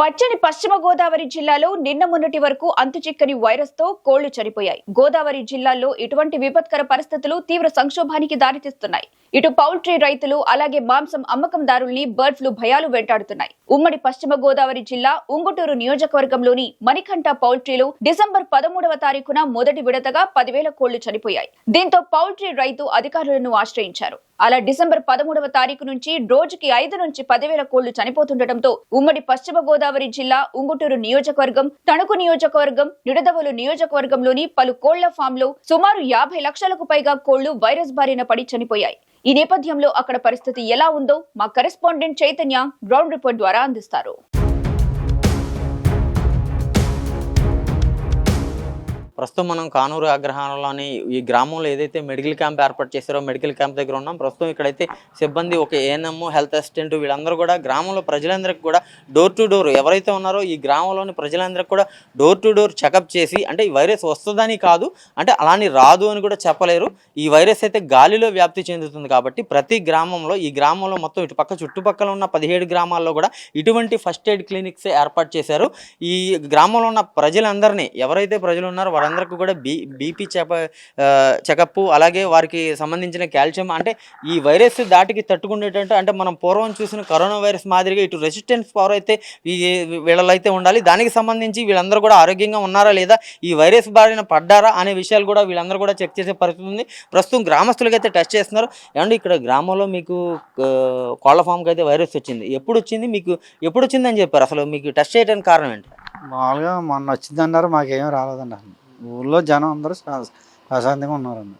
పచ్చని పశ్చిమ గోదావరి జిల్లాలో నిన్న మొన్నటి వరకు అంతుచిక్కని వైరస్ తో కోళ్లు చనిపోయాయి. గోదావరి జిల్లాలో ఇటువంటి విపత్కర పరిస్థితులు తీవ్ర సంక్షోభానికి దారితీస్తున్నాయి. ఇటు పౌల్ట్రీ రైతులు అలాగే మాంసం అమ్మకందారుల్ని బర్డ్ ఫ్లూ భయాలు వెంటాడుతున్నాయి. ఉమ్మడి పశ్చిమ గోదావరి జిల్లా ఉంగుటూరు నియోజకవర్గంలోని మణికంఠ పౌల్ట్రీలో డిసెంబర్ 13వ తారీఖున మొదటి విడతగా 10,000 కోళ్లు చనిపోయాయి. దీంతో పౌల్ట్రీ రైతు అధికారులను ఆశ్రయించారు. అలా డిసెంబర్ 13వ తారీఖు నుంచి రోజుకి 5 నుంచి 10,000 కోళ్లు చనిపోతుండటంతో ఉమ్మడి పశ్చిమ గోదావరి జిల్లా ఉంగుటూరు నియోజకవర్గం, తణుకు నియోజకవర్గం, నిడదవోలు నియోజకవర్గంలోని పలు కోళ్ల ఫామ్లో సుమారు 50 లక్షలకు పైగా కోళ్లు వైరస్ బారిన పడి చనిపోయాయి. ఈ నేపథ్యంలో అక్కడ పరిస్థితి ఎలా ఉందో మా కరెస్పాండెంట్ చైతన్య గ్రౌండ్ రిపోర్ట్ ద్వారా అందిస్తారు. ప్రస్తుతం మనం కానూరు అగ్రహారంలోని ఈ గ్రామంలో ఏదైతే మెడికల్ క్యాంప్ ఏర్పాటు చేశారో మెడికల్ క్యాంప్ దగ్గర ఉన్నాం. ప్రస్తుతం ఇక్కడైతే సిబ్బంది, ఒక ఏఎన్ఎం, హెల్త్ అసిస్టెంట్ వీళ్ళందరూ కూడా గ్రామంలో ప్రజలందరికీ కూడా డోర్ టు డోర్ ఎవరైతే ఉన్నారో ఈ గ్రామంలోని ప్రజలందరికీ కూడా డోర్ టు డోర్ చెకప్ చేసి, అంటే ఈ వైరస్ వస్తుందని కాదు, అంటే అలాని రాదు అని కూడా చెప్పలేరు. ఈ వైరస్ అయితే గాలిలో వ్యాప్తి చెందుతుంది కాబట్టి ప్రతి గ్రామంలో, ఈ గ్రామంలో మొత్తం ఇటుపక్క చుట్టుపక్కల ఉన్న 17 గ్రామాల్లో కూడా ఇటువంటి ఫస్ట్ ఎయిడ్ క్లినిక్స్ ఏర్పాటు చేశారు. ఈ గ్రామంలో ఉన్న ప్రజలందరినీ, ఎవరైతే ప్రజలు ఉన్నారో అందరికీ కూడా బీపీ చెకప్, అలాగే వారికి సంబంధించిన కాల్షియం, అంటే ఈ వైరస్ దాటికి తట్టుకునేటట్టు, అంటే మనం పూర్వం చూసిన కరోనా వైరస్ మాదిరిగా ఇటు రెసిస్టెన్స్ పవర్ అయితే వీళ్ళైతే ఉండాలి. దానికి సంబంధించి వీళ్ళందరూ కూడా ఆరోగ్యంగా ఉన్నారా లేదా, ఈ వైరస్ బారిన పడ్డారా అనే విషయాలు కూడా వీళ్ళందరూ కూడా చెక్ చేసే పరిస్థితి ఉంది. ప్రస్తుతం గ్రామస్తులకైతే టెస్ట్ చేస్తున్నారు. ఏమంటే ఇక్కడ గ్రామంలో మీకు కోళ్ల ఫామ్కి అయితే వైరస్ వచ్చింది, ఎప్పుడు వచ్చింది, మీకు ఎప్పుడు వచ్చిందని చెప్పారు, అసలు మీకు టెస్ట్ చేయడానికి కారణం ఏంటి? మామూలుగా మొన్న వచ్చిందన్నారు, మాకేం రాలేదండి. ఊళ్ళో జనం అందరూ ప్రశాంతంగా ఉన్నారండి.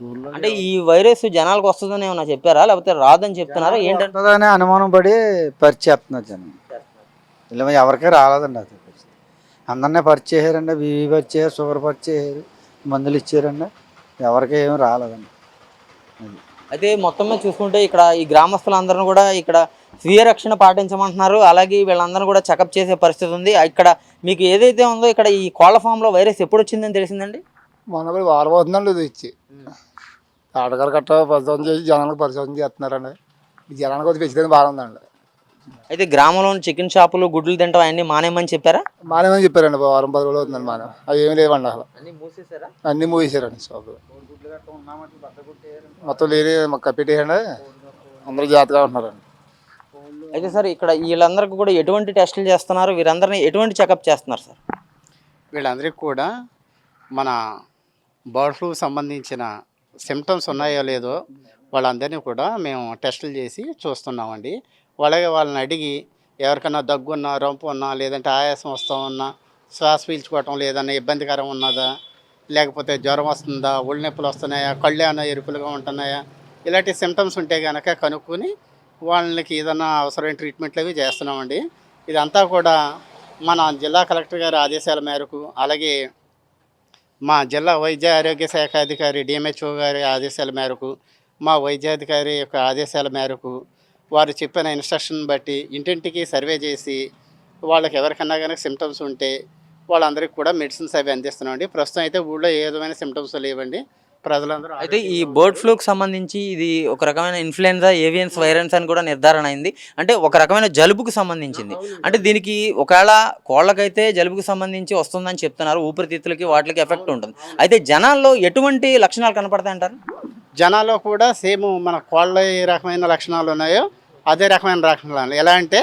ఊళ్ళో అంటే ఈ వైరస్ జనాలకు వస్తుందని ఏమన్నా చెప్పారా, లేకపోతే రాదని చెప్తున్నారా, ఏంటంటే అనుమానం పడి పరిచేస్తున్నారు జనం. ఇలా ఎవరికీ రాలేదండి. అది అందరినీ పరిచేసారండి. బీపీ పరిచేయారు, షుగర్ పరిచేయారు, మందులు ఇచ్చారండి, ఎవరికి ఏమి రాలేదండి. అయితే మొత్తం మీద చూసుకుంటే ఇక్కడ ఈ గ్రామస్తులందరూ కూడా ఇక్కడ స్వీయ రక్షణ పాటించమంటున్నారు. అలాగే వీళ్ళందరూ కూడా చెకప్ చేసే పరిస్థితి ఉంది. ఇక్కడ మీకు ఏదైతే ఉందో ఇక్కడ ఈ కోళ్ల ఫామ్లో వైరస్ ఎప్పుడు వచ్చిందని తెలిసిందండి? మొన్న వారం అవుతుందండి. ఇది ఇచ్చి ఆటగారు కట్ట పరిశోధన చేసి జనాలకు పరిశోధన చేస్తున్నారండి. జనానికి వచ్చి పెంచుతుంది బాగుందండి. అయితే గ్రామంలో చికెన్ షాపులు, గుడ్లు తింటాం అవన్నీ మానేమని చెప్పారా? మానేమని చెప్పారండి. వారం 10 రోజులు అవుతుందండి. మానే అవి ఏమి లేవండి. అసలు అన్నీ మూసేశారండి షాపులు. మొత్తం లేని కప్పెట్టేయండి. అందరూ జాగ్రత్తగా ఉంటున్నారండి. అయితే సార్ ఇక్కడ వీళ్ళందరికీ కూడా ఎటువంటి టెస్టులు చేస్తున్నారు, వీరందరినీ ఎటువంటి చెకప్ చేస్తున్నారు సార్? వీళ్ళందరికీ కూడా మన బర్డ్ ఫ్లూ సంబంధించిన సిమ్టమ్స్ ఉన్నాయో లేదో వాళ్ళందరినీ కూడా మేము టెస్టులు చేసి చూస్తున్నామండి. వాళ్ళని అడిగి ఎవరికైనా దగ్గున్నా, రొంపు ఉన్నా, లేదంటే ఆయాసం వస్తూ ఉన్నా, శ్వాస పీల్చుకోవటం లేదన్నా ఇబ్బందికరం ఉన్నదా, లేకపోతే జ్వరం వస్తుందా, ఒళ్ళు నొప్పులు వస్తున్నాయా, కళ్ళు ఏమైనా ఎరుపులుగా ఉంటున్నాయా, ఇలాంటి సిమ్టమ్స్ ఉంటే కనుక కనుక్కొని వాళ్ళకి ఏదైనా అవసరమైన ట్రీట్మెంట్లు అవి చేస్తున్నామండి. ఇదంతా కూడా మన జిల్లా కలెక్టర్ గారి ఆదేశాల మేరకు, అలాగే మా జిల్లా వైద్య ఆరోగ్య శాఖ అధికారి డిఎంహెచ్ఓ గారి ఆదేశాల మేరకు, మా వైద్యాధికారి యొక్క ఆదేశాల మేరకు వారు చెప్పిన ఇన్స్ట్రక్షన్ బట్టి ఇంటింటికి సర్వే చేసి వాళ్ళకి ఎవరికన్నా కనుక సిమ్టమ్స్ ఉంటే వాళ్ళందరికీ కూడా మెడిసిన్స్ అవి అందిస్తున్నామండి. ప్రస్తుతం అయితే ఊళ్ళో ఏ విధమైన సిమ్టమ్స్ లేవండి. ప్రజలందరూ అయితే ఈ బర్డ్ ఫ్లూకి సంబంధించి ఇది ఒక రకమైన ఇన్ఫ్లుయెన్జా ఏవియన్స్ వైరస్ అని కూడా నిర్ధారణ అయింది. అంటే ఒక రకమైన జలుబుకు సంబంధించింది. అంటే దీనికి ఒకవేళ కోళ్ళకైతే జలుబుకు సంబంధించి వస్తుందని చెప్తున్నారు, ఊపిరితిత్తులకి వాటికి ఎఫెక్ట్ ఉంటుంది. అయితే జనాల్లో ఎటువంటి లక్షణాలు కనపడతాయి అంటారు? జనాల్లో కూడా సేమ్ మన కోళ్ళ ఏ రకమైన లక్షణాలు ఉన్నాయో అదే రకమైన లక్షణాలు. ఎలా అంటే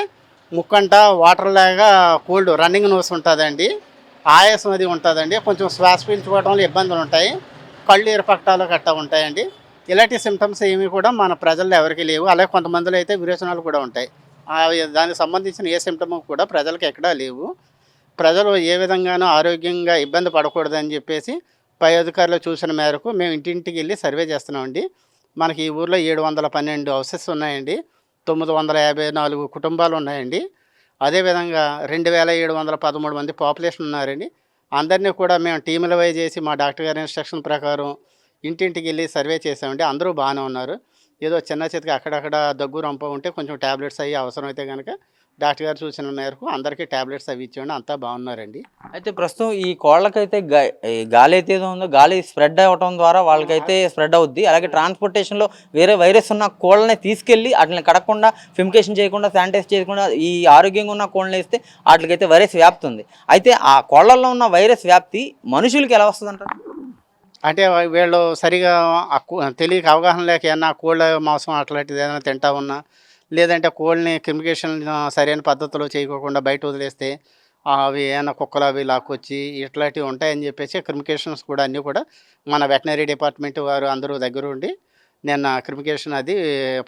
ముక్కంట వాటర్ లాగా కోల్డ్ రన్నింగ్ నోస్ ఉంటుందండి, ఆయాసం అది ఉంటుందండి, కొంచెం శ్వాస పీల్చుకోవడంలో ఇబ్బందులు ఉంటాయి, కళ్ళు ఎరపట్టాలు గట్టా ఉంటాయండి. ఇలాంటి సిమ్టమ్స్ ఏమి కూడా మన ప్రజల్లో ఎవరికి లేవు. అలాగే కొంతమందిలో అయితే విరోచనాలు కూడా ఉంటాయి. దానికి సంబంధించిన ఏ సిమ్టమ్ కూడా ప్రజలకు ఎక్కడా లేవు. ప్రజలు ఏ విధంగానూ ఆరోగ్యంగా ఇబ్బంది పడకూడదని చెప్పేసి పై అధికారులు చూసిన మేరకు మేము ఇంటింటికి వెళ్ళి సర్వే చేస్తున్నామండి. మనకి ఈ ఊర్లో 712 హౌసెస్ ఉన్నాయండి, 954 కుటుంబాలు ఉన్నాయండి. అదేవిధంగా 2713 మంది పాపులేషన్ ఉన్నారండి. అందరినీ కూడా మేము టీముల వైజ్ చేసి మా డాక్టర్ గారి ఇన్స్ట్రక్షన్ ప్రకారం ఇంటింటికి వెళ్ళి సర్వే చేసామండి. అందరూ బాగానే ఉన్నారు. ఏదో చిన్న చితక అక్కడక్కడ దగ్గు రొంప ఉంటే కొంచెం ట్యాబ్లెట్స్ అయ్యి అవసరమైతే కనుక డాక్టర్ గారు సూచన మేరకు అందరికీ టాబ్లెట్స్ అవి ఇచ్చేయండి, అంతా బాగున్నారండి. అయితే ప్రస్తుతం ఈ కోళ్ళకైతే ఈ గాలి అయితే ఏదో ఉందో గాలి స్ప్రెడ్ అవ్వడం ద్వారా వాళ్ళకైతే స్ప్రెడ్ అవుద్ది. అలాగే ట్రాన్స్పోర్టేషన్లో వేరే వైరస్ ఉన్న కోళ్ళని తీసుకెళ్ళి వాటిని కడగకుండా ఫిమికేషన్ చేయకుండా శానిటైజ్ చేయకుండా ఈ ఆరోగ్యంగా ఉన్న కోళ్ళని వేస్తే వాటికైతే వైరస్ వ్యాప్తుంది. అయితే ఆ కోళ్ళల్లో ఉన్న వైరస్ వ్యాప్తి మనుషులకి ఎలా వస్తుందంటారు? అంటే వీళ్ళు సరిగా తెలియక అవగాహన లేక ఏమన్నా కోళ్ళ మాంసం అట్లాంటిది ఏదైనా తింటా ఉన్నా, లేదంటే కోళ్ళని కమ్యూనికేషన్ సరైన పద్ధతిలో చేయకోకుండా బయట వదిలేస్తే అవి ఏమైనా కుక్కలు అవి లాక్కొచ్చి ఇట్లాంటివి ఉంటాయని చెప్పేసి కమ్యూనికేషన్స్ కూడా అన్నీ కూడా మన వెటనరీ డిపార్ట్మెంట్ వారు అందరూ దగ్గర ఉండి నిన్న కమ్యూనికేషన్ అది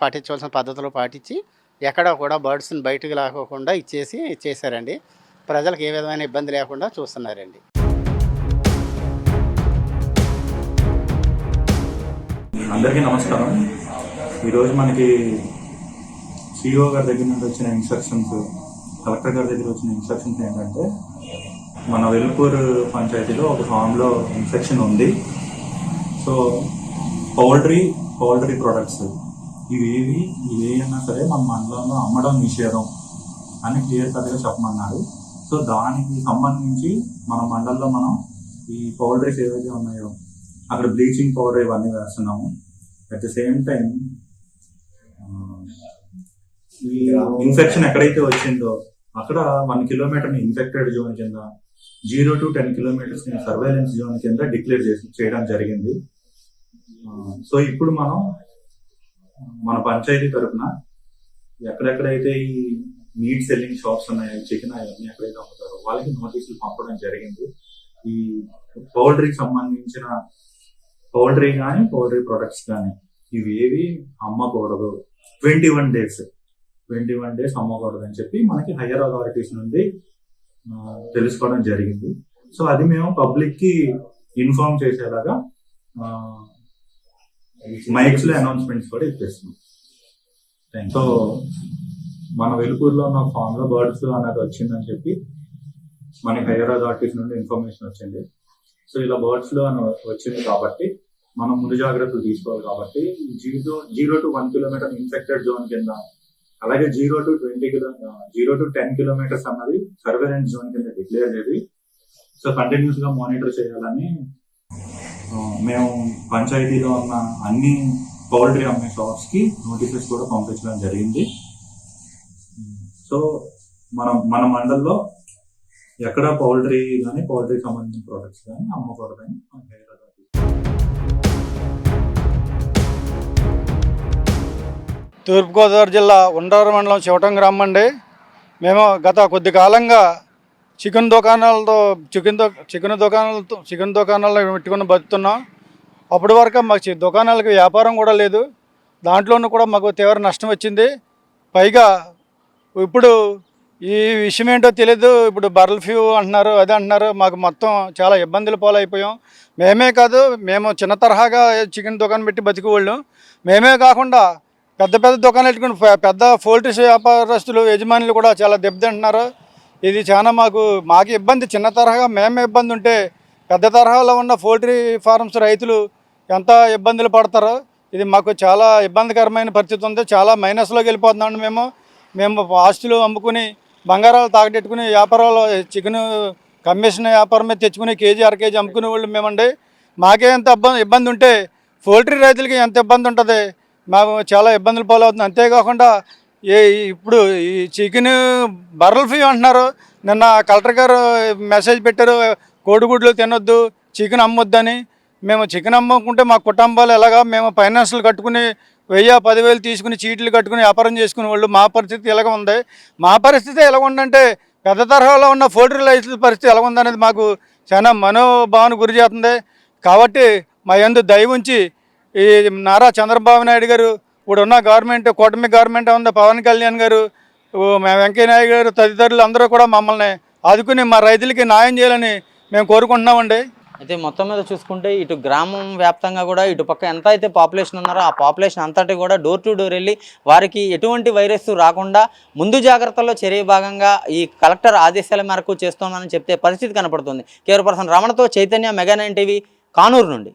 పాటించవలసిన పద్ధతిలో పాటించి ఎక్కడ కూడా బర్డ్స్ని బయటకు లాక్కోకుండా ఇచ్చేసారండి. ప్రజలకు ఏ విధమైన ఇబ్బంది లేకుండా చూస్తున్నారండి. అందరికీ నమస్కారం. ఈరోజు మనకి సిఇఓ గారి దగ్గర నుండి వచ్చిన ఇన్స్ట్రక్షన్స్, కలెక్టర్ గారి దగ్గర వచ్చిన ఇన్స్ట్రక్షన్స్ ఏంటంటే, మన వెల్పూర్ పంచాయతీలో ఒక ఫామ్లో ఇన్ఫెక్షన్ ఉంది. సో పౌల్ట్రీ ప్రొడక్ట్స్ ఇవేనా సరే మన మండలంలో అమ్మడం నిషేధం అని క్లియర్ కట్గా చెప్పమన్నారు. సో దానికి సంబంధించి మన మండలంలో మనం ఈ పౌల్ట్రీస్ ఏవైతే ఉన్నాయో అక్కడ బ్లీచింగ్ పౌడర్ ఇవన్నీ వేస్తున్నాము. అట్ ద సేమ్ టైం ఈ ఇన్ఫెక్షన్ ఎక్కడైతే వచ్చిందో అక్కడ 1 కిలోమీటర్ని ఇన్ఫెక్టెడ్ జోన్ కింద, 0 to 10 కిలోమీటర్స్ సర్వేలెన్స్ జోన్ కింద డిక్లేర్ చేయడం జరిగింది. సో ఇప్పుడు మనం మన పంచాయతీ తరఫున ఎక్కడెక్కడైతే ఈ మీట్ సెల్లింగ్ షాప్స్ ఉన్నాయో, చికెన్ అవన్నీ ఎక్కడైతే అమ్ముతారో వాళ్ళకి నోటీసులు పంపడం జరిగింది. ఈ పౌల్ట్రీకి సంబంధించిన పౌల్ట్రీ కానీ పౌల్ట్రీ ప్రొడక్ట్స్ కానీ ఇవి ఏవి అమ్మకూడదు, 21 డేస్ అమ్మకూడదు అని చెప్పి మనకి హయ్యర్ అథారిటీస్ నుండి తెలుసుకోవడం జరిగింది. సో అది మేము పబ్లిక్ కి ఇన్ఫార్మ్ చేసేలాగా మైక్స్ లో అనౌన్స్మెంట్స్ కూడా ఇచ్చేస్తున్నాం. సో మన వెలుపూరులో ఉన్న ఫామ్ లో బర్డ్ ఫ్లూ అనేది వచ్చిందని చెప్పి మనకి హయ్యర్ అథారిటీస్ నుండి ఇన్ఫర్మేషన్ వచ్చింది. సో ఇలా బర్డ్ ఫ్లూ అని వచ్చింది కాబట్టి మనం ముందు జాగ్రత్తలు తీసుకోవాలి. కాబట్టి 0 to 1 కిలోమీటర్ ఇన్ఫెక్టెడ్ జోన్ కింద, అలాగే 0 to 10 కిలోమీటర్స్ అన్నది సర్వేలెన్స్ జోన్ కింద డిక్లేర్ చేసి సో కంటిన్యూస్ గా మానిటర్ చేయాలని మేము పంచాయతీలో ఉన్న అన్ని పౌల్ట్రీ అమ్మే షాప్స్ కి నోటీసెస్ కూడా పంపించడం జరిగింది. సో మన మండల్లో ఎక్కడ పౌల్ట్రీ కానీ పౌల్ట్రీకి సంబంధించిన ప్రోడక్ట్స్ కానీ అమ్మకూడదని. తూర్పుగోదావరి జిల్లా ఉండ్రావరం మండలం చివటం గ్రామం అండి. మేము గత కొద్ది కాలంగా చికెన్ దుకాణాల్లో పెట్టుకుని బతుకుతున్నాం. అప్పటి వరకు మాకు దుకాణాలకు వ్యాపారం కూడా లేదు. దాంట్లోనూ కూడా మాకు తీవ్ర నష్టం వచ్చింది. పైగా ఇప్పుడు ఈ విషయం ఏంటో తెలియదు. ఇప్పుడు బర్రెల ఫ్యూ అంటున్నారు, అది అంటున్నారు. మాకు మొత్తం చాలా ఇబ్బందులు పాలైపోయాం. మేమే కాదు, మేము చిన్న తరహాగా చికెన్ దుకాణం పెట్టి బతికేవాళ్ళం. మేమే కాకుండా పెద్ద దుకాణాలు పెట్టుకుని పెద్ద పౌల్ట్రీ వ్యాపారస్తులు యజమానులు కూడా చాలా దెబ్బతింటున్నారు. ఇది చాలా మాకు ఇబ్బంది. చిన్న తరహాగా మేమే ఇబ్బంది ఉంటే పెద్ద తరహాలో ఉన్న పౌల్ట్రీ ఫార్మ్స్ రైతులు ఎంత ఇబ్బందులు పడతారో ఇది మాకు చాలా ఇబ్బందికరమైన పరిస్థితి ఉంది. చాలా మైనస్లోకి వెళ్ళిపోతున్నాం. మేము ఆస్తులు అమ్ముకుని బంగారాలు తాగటెట్టుకుని వ్యాపారాలు చికెన్ కమిషన్ వ్యాపారమే తెచ్చుకుని కేజీ అర కేజీ అమ్ముకునే వాళ్ళు మేమండి. మాకే ఎంత ఇబ్బంది ఉంటే పౌల్ట్రీ రైతులకి ఎంత ఇబ్బంది ఉంటుంది. మాకు చాలా ఇబ్బందులు పాలవుతుంది. అంతేకాకుండా ఇప్పుడు ఈ చికెన్ బర్రెల ఫ్యూ అంటున్నారు. నిన్న కలెక్టర్ గారు మెసేజ్ పెట్టారు, కోడిగుడ్లు తినొద్దు, చికెన్ అమ్మొద్దని. మేము చికెన్ అమ్ముకుంటే మా కుటుంబాలు ఎలాగా మేము ఫైనాన్షియల్ కట్టుకుని 1000-10,000 తీసుకుని చీట్లు కట్టుకుని వ్యాపారం చేసుకునే వాళ్ళు. మా పరిస్థితి ఎలాగ ఉంది. మా పరిస్థితి ఎలాగ ఉందంటే పెద్ద తరహాలో ఉన్న పౌల్ట్రీ రైతుల పరిస్థితి ఎలా ఉందనేది మాకు చాలా మనోభావన గురి చేస్తుంది. కాబట్టి మా యందు దయ ఉంచి ఈ నారా చంద్రబాబు నాయుడు గారు, ఇప్పుడున్న గవర్నమెంట్ కూటమి గవర్నమెంట్ ఉంది, పవన్ కళ్యాణ్ గారు, వెంకయ్య నాయుడు గారు తదితరులు అందరూ కూడా మమ్మల్ని ఆదుకుని మా రైతులకి న్యాయం చేయాలని మేము కోరుకుంటున్నామండి. అయితే మొత్తం మీద చూసుకుంటే ఇటు గ్రామం వ్యాప్తంగా కూడా ఇటు పక్క ఎంత అయితే పాపులేషన్ ఉన్నారో ఆ పాపులేషన్ అంతటి కూడా డోర్ టు డోర్ వెళ్ళి వారికి ఎటువంటి వైరస్ రాకుండా ముందు జాగ్రత్తల్లో చర్య భాగంగా ఈ కలెక్టర్ ఆదేశాల మేరకు చేస్తోందని చెప్తే పరిస్థితి కనపడుతుంది. కెమెరా పర్సన్ రమణతో చైతన్య, మెగా 9 టీవీ, కానూరు నుండి.